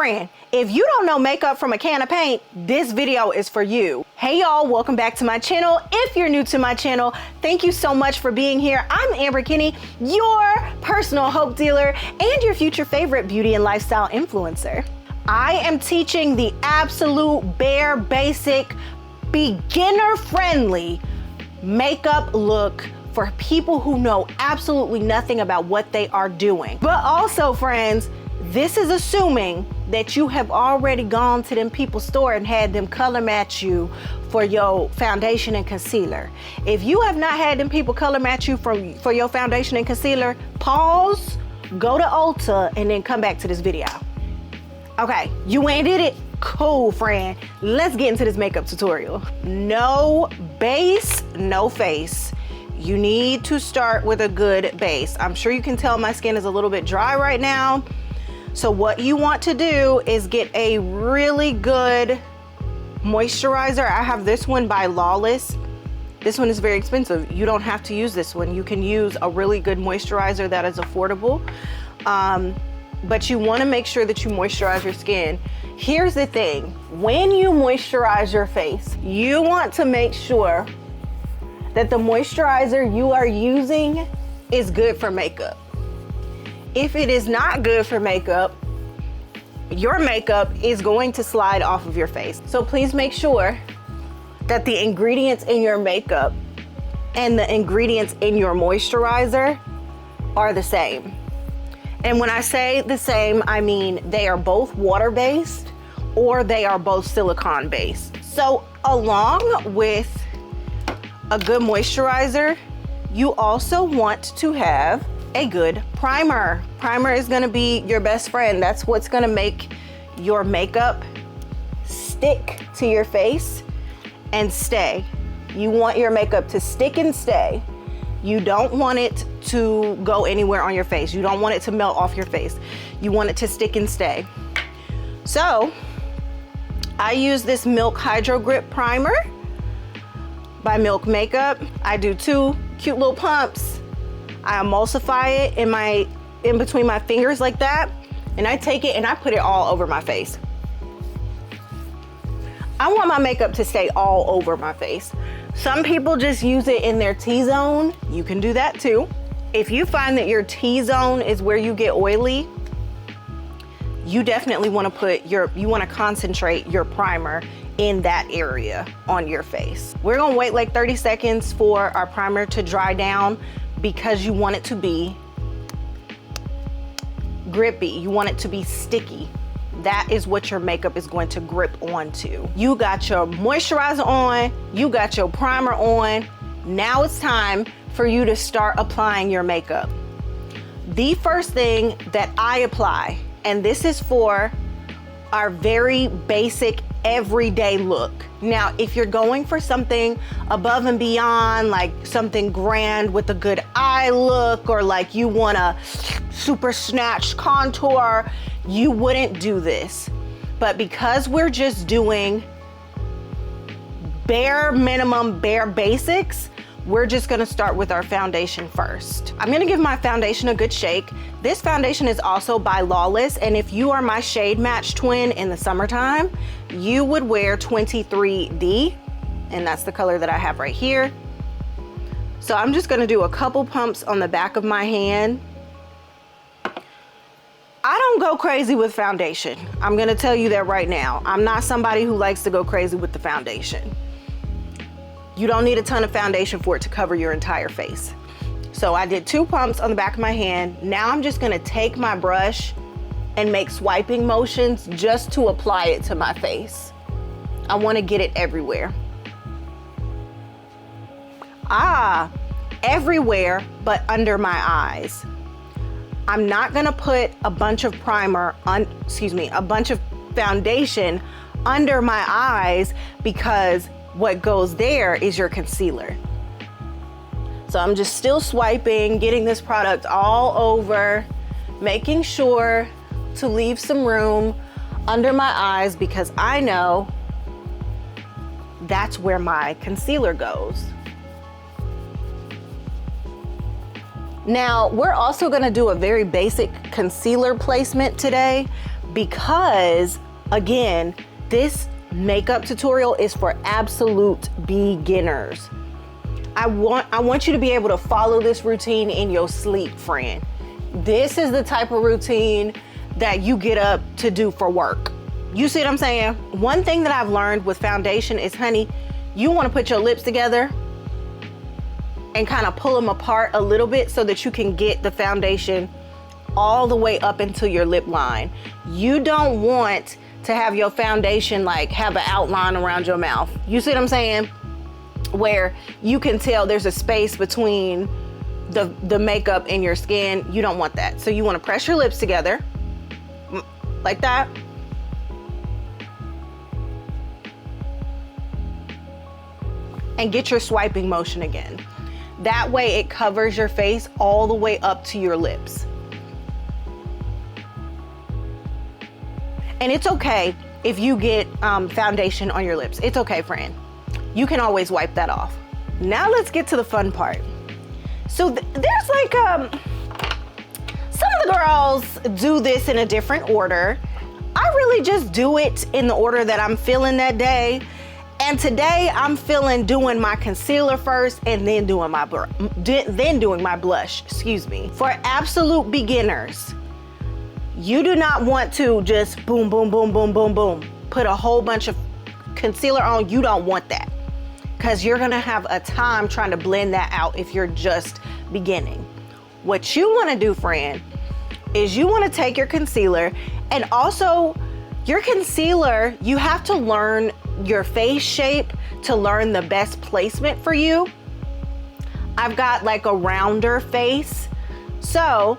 Friend, if you don't know makeup from a can of paint, this video is for you. Hey y'all, welcome back to my channel. If you're new to my channel, thank you so much for being here. I'm Amber Kinney, your personal hope dealer and your future favorite beauty and lifestyle influencer. I am teaching the absolute bare basic, beginner friendly makeup look for people who know absolutely nothing about what they are doing. But also, friends, this is assuming that you have already gone to them people's store and had them color match you for your foundation and concealer. If you have not had them people color match you for your foundation and concealer, pause, go to Ulta, and then come back to this video. Okay, you ain't did it? Cool, friend. Let's get into this makeup tutorial. No base, no face. You need to start with a good base. I'm sure you can tell my skin is a little bit dry right now. So what you want to do is get a really good moisturizer. I have this one by Lawless. This one is very expensive. You don't have to use this one. You can use a really good moisturizer that is affordable. But you want to make sure that you moisturize your skin. Here's the thing. When you moisturize your face, you want to make sure that the moisturizer you are using is good for makeup. If it is not good for makeup, your makeup is going to slide off of your face. So please make sure that the ingredients in your makeup and the ingredients in your moisturizer are the same. And when I say the same, I mean they are both water-based or they are both silicone-based. So along with a good moisturizer, you also want to have a good primer. Primer is gonna be your best friend. That's what's gonna make your makeup stick to your face and stay. You want your makeup to stick and stay. You don't want it to go anywhere on your face. You don't want it to melt off your face. You want it to stick and stay. So I use this Milk Hydro Grip Primer by Milk Makeup. I do 2 cute little pumps. I emulsify it in between my fingers like that, and I take it and I put it all over my face. I want my makeup to stay all over my face. Some people just use it in their T-zone. You can do that too. If you find that your T-zone is where you get oily, you definitely want to concentrate your primer in that area on your face. We're gonna wait like 30 seconds for our primer to dry down because you want it to be grippy. You want it to be sticky. That is what your makeup is going to grip onto. You got your moisturizer on, you got your primer on. Now it's time for you to start applying your makeup. The first thing that I apply, and this is for our very basic everyday look. Now, if you're going for something above and beyond, like something grand with a good eye look, or like you want a super snatched contour, you wouldn't do this. But because we're just doing bare minimum, bare basics, we're just gonna start with our foundation first. I'm gonna give my foundation a good shake. This foundation is also by Lawless, and if you are my shade match twin in the summertime, you would wear 23D, and that's the color that I have right here. So I'm just gonna do a couple pumps on the back of my hand. I don't go crazy with foundation. I'm gonna tell you that right now. I'm not somebody who likes to go crazy with the foundation. You don't need a ton of foundation for it to cover your entire face. So I did 2 pumps on the back of my hand. Now I'm just gonna take my brush and make swiping motions just to apply it to my face. I wanna get it everywhere. Everywhere but under my eyes. I'm not gonna put a bunch of a bunch of foundation under my eyes because what goes there is your concealer. So I'm just still swiping, getting this product all over, making sure to leave some room under my eyes because I know that's where my concealer goes. Now, we're also gonna do a very basic concealer placement today, because again, this makeup tutorial is for absolute beginners. I want you to be able to follow this routine in your sleep, friend. This is the type of routine that you get up to do for work. You see what I'm saying? One thing that I've learned with foundation is, honey, you want to put your lips together and kind of pull them apart a little bit so that you can get the foundation all the way up into your lip line. You don't want to have your foundation like have an outline around your mouth. You see what I'm saying? Where you can tell there's a space between the makeup and your skin. You don't want that. So you want to press your lips together like that. And get your swiping motion again. That way it covers your face all the way up to your lips. And it's okay if you get foundation on your lips. It's okay, friend. You can always wipe that off. Now let's get to the fun part. So there's like, some of the girls do this in a different order. I really just do it in the order that I'm feeling that day. And today I'm feeling doing my concealer first and then doing my blush, excuse me. For absolute beginners, you do not want to just boom, boom, boom, boom, boom, boom, put a whole bunch of concealer on. You don't want that, because you're gonna have a time trying to blend that out if you're just beginning. What you wanna do, friend, is you wanna take your concealer, and also your concealer, you have to learn your face shape to learn the best placement for you. I've got like a rounder face. So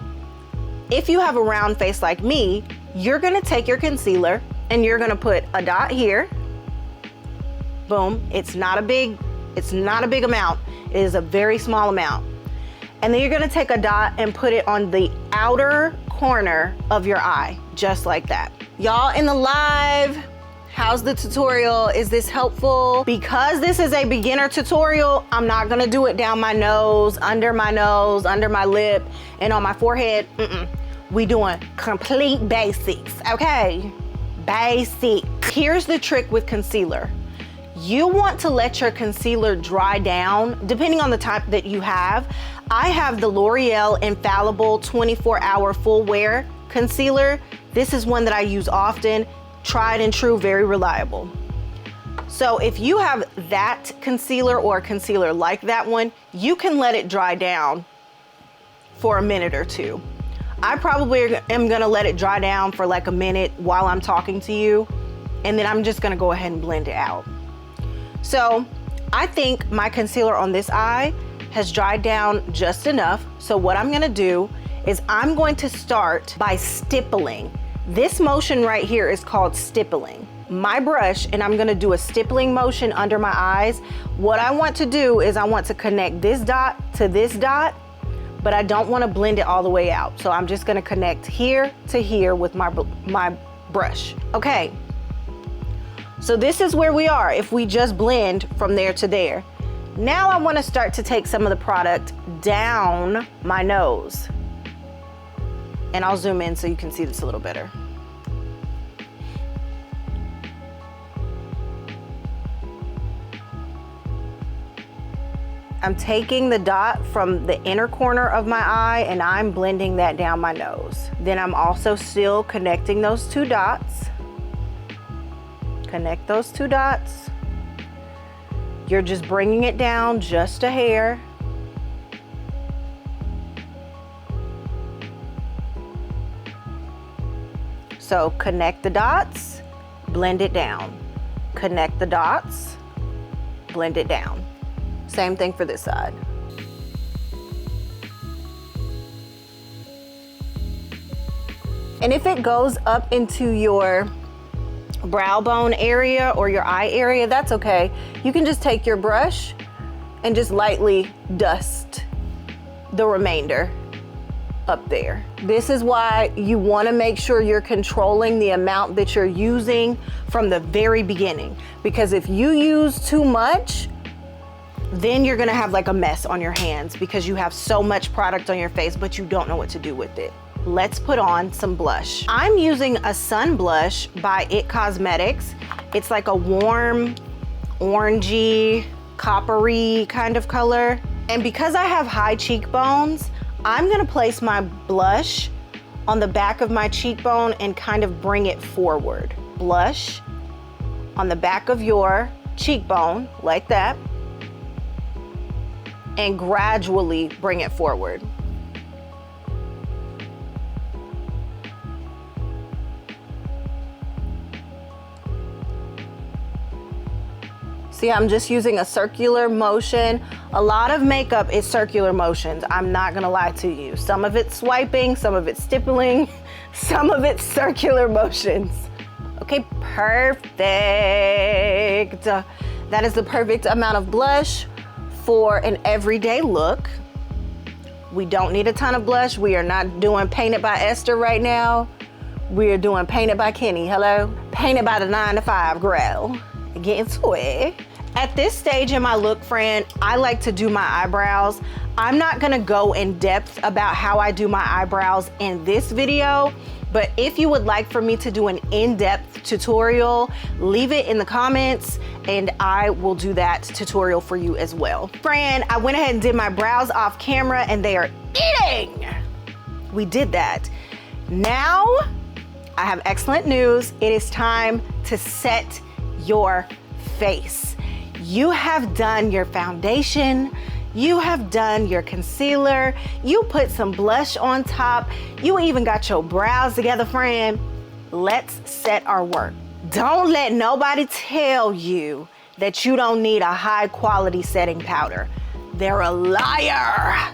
if you have a round face like me, you're gonna take your concealer and you're gonna put a dot here. Boom, it's not a big amount. It is a very small amount. And then you're gonna take a dot and put it on the outer corner of your eye, just like that. Y'all in the live, how's the tutorial? Is this helpful? Because this is a beginner tutorial, I'm not gonna do it down my nose, under my lip, and on my forehead. We doing complete basics, okay? Basic. Here's the trick with concealer. You want to let your concealer dry down, depending on the type that you have. I have the L'Oreal Infallible 24-hour full wear concealer. This is one that I use often, tried and true, very reliable. So if you have that concealer or a concealer like that one, you can let it dry down for a minute or two. I probably am gonna let it dry down for like a minute while I'm talking to you, and then I'm just gonna go ahead and blend it out. So I think my concealer on this eye has dried down just enough. So what I'm gonna do is I'm going to start by stippling. This motion right here is called stippling. My brush, and I'm gonna do a stippling motion under my eyes. What I want to do is I want to connect this dot to this dot, but I don't wanna blend it all the way out. So I'm just gonna connect here to here with my brush. Okay, so this is where we are if we just blend from there to there. Now I wanna start to take some of the product down my nose. And I'll zoom in so you can see this a little better. I'm taking the dot from the inner corner of my eye and I'm blending that down my nose. Then I'm also still connecting those two dots. Connect those two dots. You're just bringing it down just a hair. So connect the dots, blend it down. Connect the dots, blend it down. Same thing for this side. And if it goes up into your brow bone area or your eye area, that's okay. You can just take your brush and just lightly dust the remainder up there. This is why you want to make sure you're controlling the amount that you're using from the very beginning, because if you use too much, then you're gonna have like a mess on your hands because you have so much product on your face, but you don't know what to do with it. let's put on some blush. I'm using a sun blush by It Cosmetics. It's like a warm, orangey, coppery kind of color. And because I have high cheekbones, I'm gonna place my blush on the back of my cheekbone and kind of bring it forward. Blush on the back of your cheekbone, like that, and gradually bring it forward. See, I'm just using a circular motion. A lot of makeup is circular motions. I'm not gonna lie to you. Some of it's swiping, some of it's stippling, some of it's circular motions. Okay, perfect. That is the perfect amount of blush for an everyday look. We don't need a ton of blush. We are not doing Painted by Esther right now. We are doing Painted by Kenny, hello? Painted by the 9 to 5 girl. Get into it. At this stage in my look, friend, I like to do my eyebrows. I'm not gonna go in depth about how I do my eyebrows in this video, but if you would like for me to do an in-depth tutorial, leave it in the comments and I will do that tutorial for you as well. Friend, I went ahead and did my brows off camera and they are eating. We did that. Now, I have excellent news. It is time to set your face. You have done your foundation, you have done your concealer, you put some blush on top, you even got your brows together, friend. Let's set our work. Don't let nobody tell you that you don't need a high quality setting powder. They're a liar.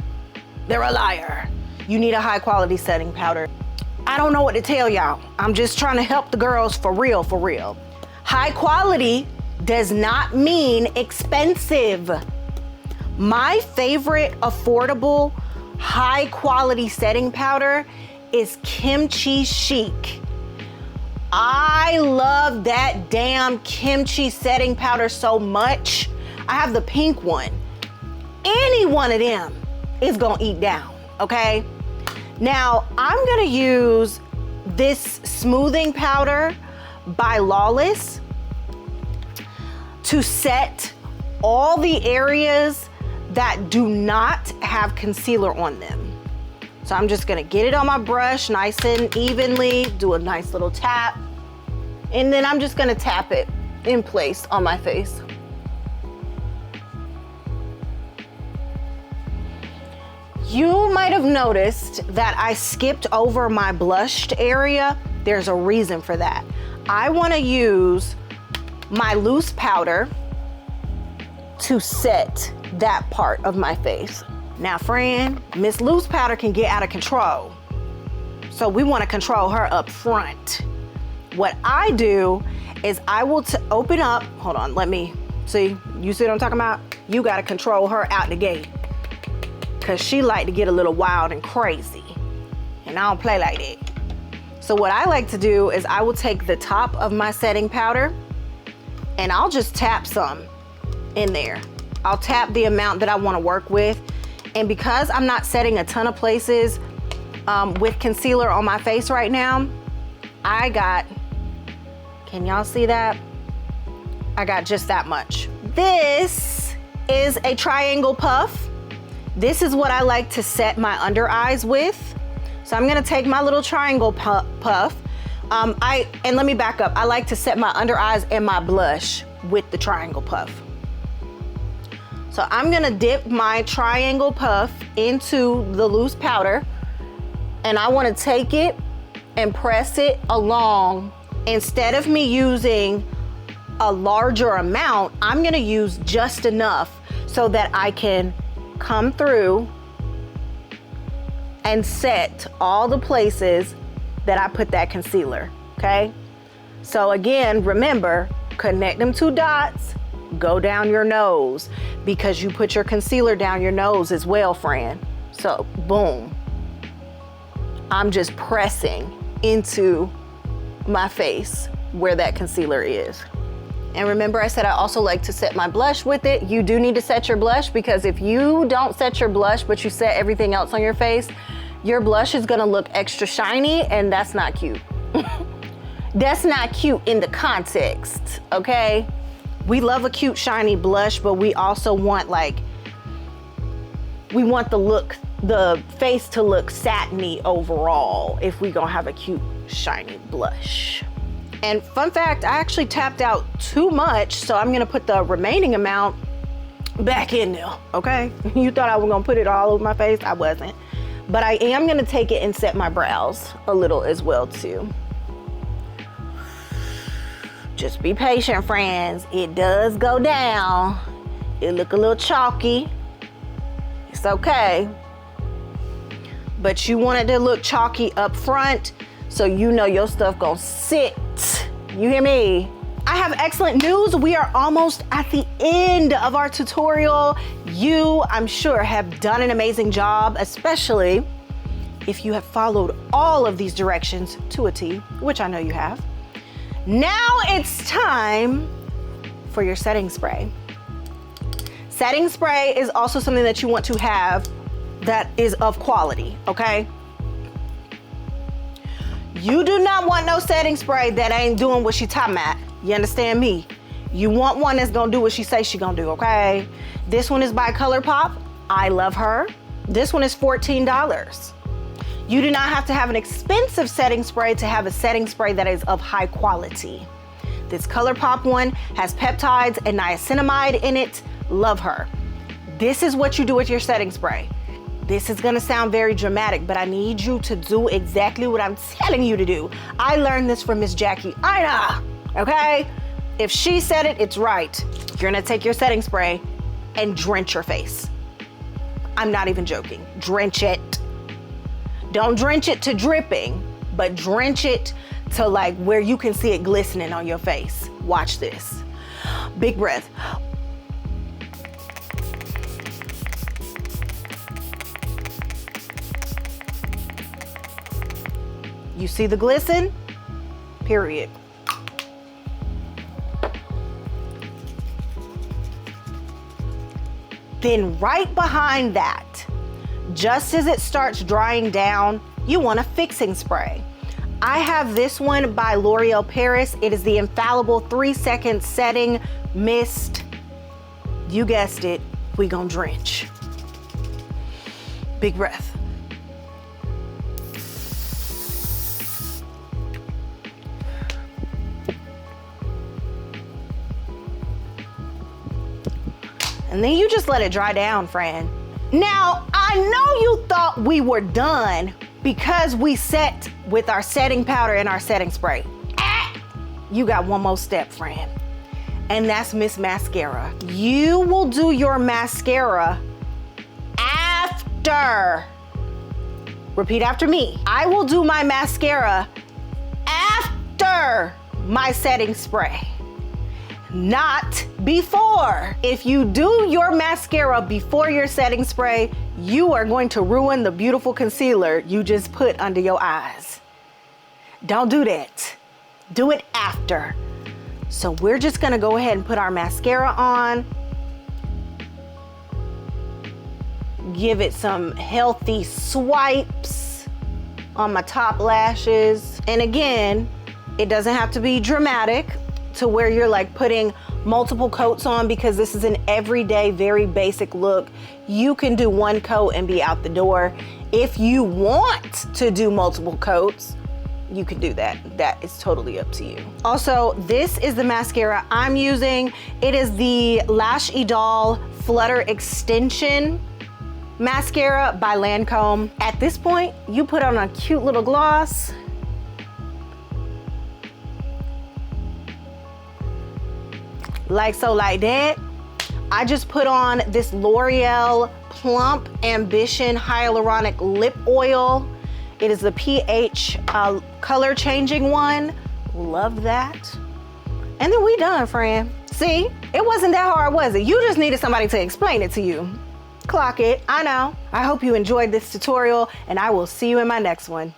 They're a liar. You need a high quality setting powder. I don't know what to tell y'all. I'm just trying to help the girls for real, for real. High quality does not mean expensive. My favorite affordable, high quality setting powder is Kimchi Chic. I love that damn Kimchi setting powder so much. I have the pink one. Any one of them is gonna eat down, okay? Now, I'm gonna use this smoothing powder by Lawless to set all the areas that do not have concealer on them. So I'm just gonna get it on my brush nice and evenly, do a nice little tap, and then I'm just gonna tap it in place on my face. You might have noticed that I skipped over my blushed area. There's a reason for that. I wanna use my loose powder to set that part of my face. Now, friend, Miss Loose Powder can get out of control. So we wanna control her up front. What I do is I will open up, hold on, let me, see, you see what I'm talking about? You gotta control her out the gate. Cause she like to get a little wild and crazy. And I don't play like that. So what I like to do is I will take the top of my setting powder and I'll just tap some in there. I'll tap the amount that I wanna work with. And because I'm not setting a ton of places with concealer on my face right now, I got, can y'all see that? I got just that much. This is a triangle puff. This is what I like to set my under eyes with. So I'm gonna take my little triangle puff. And let me back up. I like to set my under eyes and my blush with the triangle puff. So I'm gonna dip my triangle puff into the loose powder and I wanna take it and press it along. Instead of me using a larger amount, I'm gonna use just enough so that I can come through and set all the places that I put that concealer, okay? So again, remember, connect them two dots, go down your nose, because you put your concealer down your nose as well, friend. So boom, I'm just pressing into my face where that concealer is. And remember I said I also like to set my blush with it. You do need to set your blush because if you don't set your blush but you set everything else on your face, your blush is gonna look extra shiny, and that's not cute. That's not cute in the context, okay? We love a cute shiny blush, but we also want we want the face to look satiny overall if we gonna have a cute shiny blush. And fun fact, I actually tapped out too much, so I'm gonna put the remaining amount back in there, okay? You thought I was gonna put it all over my face? I wasn't. But I am gonna take it and set my brows a little as well too. Just be patient, friends. It does go down. It look a little chalky. It's okay. But you want it to look chalky up front so you know your stuff gonna sit. You hear me? I have excellent news. We are almost at the end of our tutorial. You, I'm sure, have done an amazing job, especially if you have followed all of these directions to a T, which I know you have. Now it's time for your setting spray. Setting spray is also something that you want to have that is of quality, okay? You do not want no setting spray that ain't doing what she talking about. You understand me? You want one that's gonna do what she says she gonna do, okay? This one is by ColourPop. I love her. This one is $14. You do not have to have an expensive setting spray to have a setting spray that is of high quality. This ColourPop one has peptides and niacinamide in it. Love her. This is what you do with your setting spray. This is gonna sound very dramatic, but I need you to do exactly what I'm telling you to do. I learned this from Miss Jackie Ina, okay? If she said it, it's right. You're gonna take your setting spray and drench your face. I'm not even joking, drench it. Don't drench it to dripping, but drench it to like where you can see it glistening on your face. Watch this. Big breath. You see the glisten? Period. Then right behind that, just as it starts drying down, you want a fixing spray. I have this one by L'Oreal Paris. It is the Infallible 3-second setting mist. You guessed it, we gonna drench. Big breath. And then you just let it dry down, friend. Now, I know you thought we were done because we set with our setting powder and our setting spray. You got one more step, friend. And that's Miss Mascara. You will do your mascara after. Repeat after me. I will do my mascara after my setting spray. Not before. If you do your mascara before your setting spray, you are going to ruin the beautiful concealer you just put under your eyes. Don't do that. Do it after. So we're just gonna go ahead and put our mascara on. Give it some healthy swipes on my top lashes. And again, it doesn't have to be dramatic to where you're like putting multiple coats on, because this is an everyday, very basic look. You can do one coat and be out the door. If you want to do multiple coats, you can do that. That is totally up to you. Also, this is the mascara I'm using. It is the Lash Idol Flutter Extension Mascara by Lancome. At this point, you put on a cute little gloss. Like so, like that. I just put on this L'Oreal Plump Ambition Hyaluronic Lip Oil. It is the pH color changing one. Love that. And then we done, friend. See, it wasn't that hard, was it? You just needed somebody to explain it to you. Clock it, I know. I hope you enjoyed this tutorial, and I will see you in my next one.